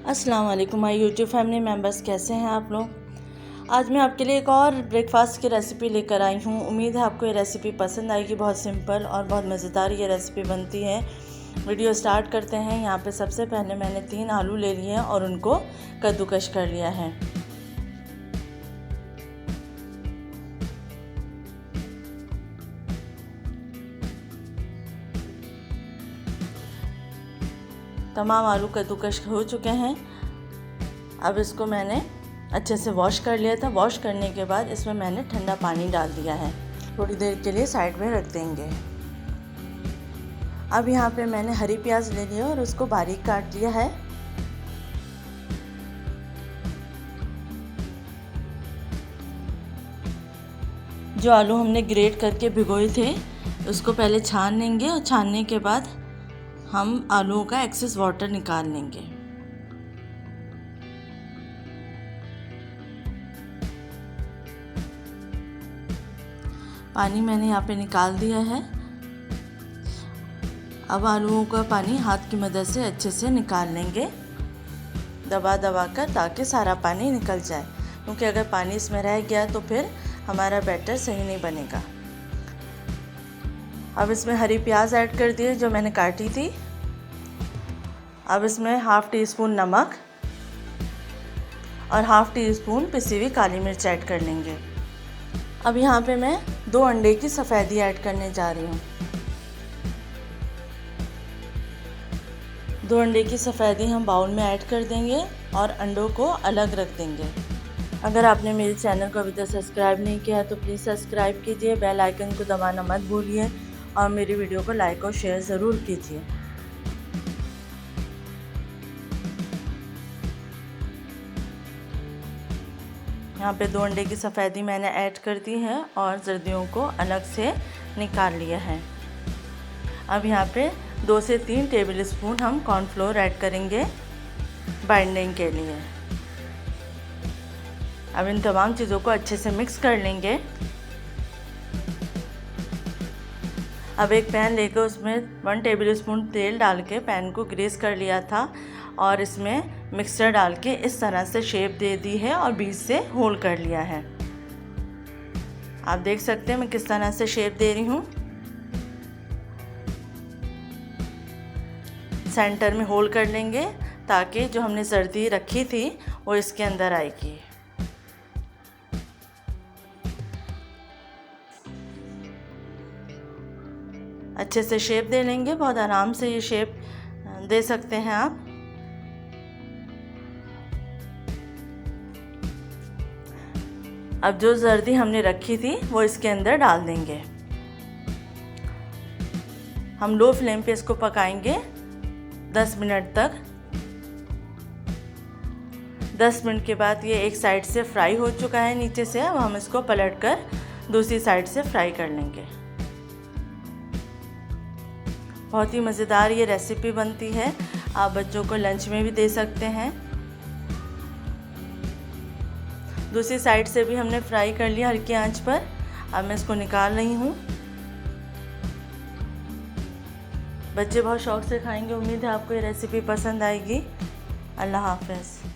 अस्सलाम वालेकुम my YouTube family members, कैसे हैं आप लोग। आज मैं आपके लिए एक और ब्रेकफास्ट की रेसिपी लेकर आई हूँ। उम्मीद है आपको ये रेसिपी पसंद आएगी। बहुत सिंपल और बहुत मज़ेदार ये रेसिपी बनती है। वीडियो स्टार्ट करते हैं। यहाँ पे सबसे पहले मैंने 3 आलू ले लिए हैं और उनको कद्दूकश कर लिया है। तमाम आलू कद्दूकश हो चुके हैं। अब इसको मैंने अच्छे से वॉश कर लिया था। वॉश करने के बाद इसमें मैंने ठंडा पानी डाल दिया है। थोड़ी देर के लिए साइड में रख देंगे। अब यहाँ पे मैंने हरी प्याज ले लिया और उसको बारीक काट लिया है। जो आलू हमने ग्रेट करके भिगोए थे उसको पहले छान लेंगे और छानने के बाद हम आलूओं का एक्सेस वाटर निकाल लेंगे। पानी मैंने यहाँ पे निकाल दिया है। अब आलूओं का पानी हाथ की मदद से अच्छे से निकाल लेंगे, दबा दबा कर, ताकि सारा पानी निकल जाए, क्योंकि अगर पानी इसमें रह गया तो फिर हमारा बैटर सही नहीं बनेगा। अब इसमें हरी प्याज ऐड कर दिए जो मैंने काटी थी। अब इसमें हाफ़ टी स्पून नमक और हाफ़ टी स्पून पिसी हुई काली मिर्च ऐड कर लेंगे। अब यहाँ पे मैं 2 अंडे की सफ़ेदी ऐड करने जा रही हूँ। 2 अंडे की सफ़ेदी हम बाउल में ऐड कर देंगे और अंडों को अलग रख देंगे। अगर आपने मेरे चैनल को अभी तक सब्सक्राइब नहीं किया है तो प्लीज़ सब्सक्राइब कीजिए, बेल आइकन को दबाना मत भूलिए और मेरी वीडियो को लाइक और शेयर ज़रूर कीजिए। यहाँ पे 2 अंडे की सफ़ेदी मैंने ऐड कर दी है और जर्दियों को अलग से निकाल लिया है। अब यहाँ पे 2 से 3 टेबल स्पून हम कॉर्नफ्लोर ऐड करेंगे बाइंडिंग के लिए। अब इन तमाम चीज़ों को अच्छे से मिक्स कर लेंगे। अब एक पैन लेकर उसमें 1 टेबल स्पून तेल डाल के पैन को ग्रीस कर लिया था और इसमें मिक्सचर डाल के इस तरह से शेप दे दी है और बीच से होल कर लिया है। आप देख सकते हैं मैं किस तरह से शेप दे रही हूँ। सेंटर में होल कर लेंगे ताकि जो हमने जर्दी रखी थी वो इसके अंदर आएगी। अच्छे से शेप दे लेंगे। बहुत आराम से ये शेप दे सकते हैं आप। अब जो जर्दी हमने रखी थी वो इसके अंदर डाल देंगे। हम लो फ्लेम पे इसको पकाएंगे 10 मिनट तक। 10 मिनट के बाद ये एक साइड से फ्राई हो चुका है नीचे से। अब हम इसको पलटकर दूसरी साइड से फ्राई कर लेंगे। बहुत ही मज़ेदार ये रेसिपी बनती है। आप बच्चों को लंच में भी दे सकते हैं। दूसरी साइड से भी हमने फ्राई कर लिया हल्की आंच पर। अब मैं इसको निकाल रही हूँ। बच्चे बहुत शौक़ से खाएंगे। उम्मीद है आपको ये रेसिपी पसंद आएगी। अल्लाह हाफ़िज़।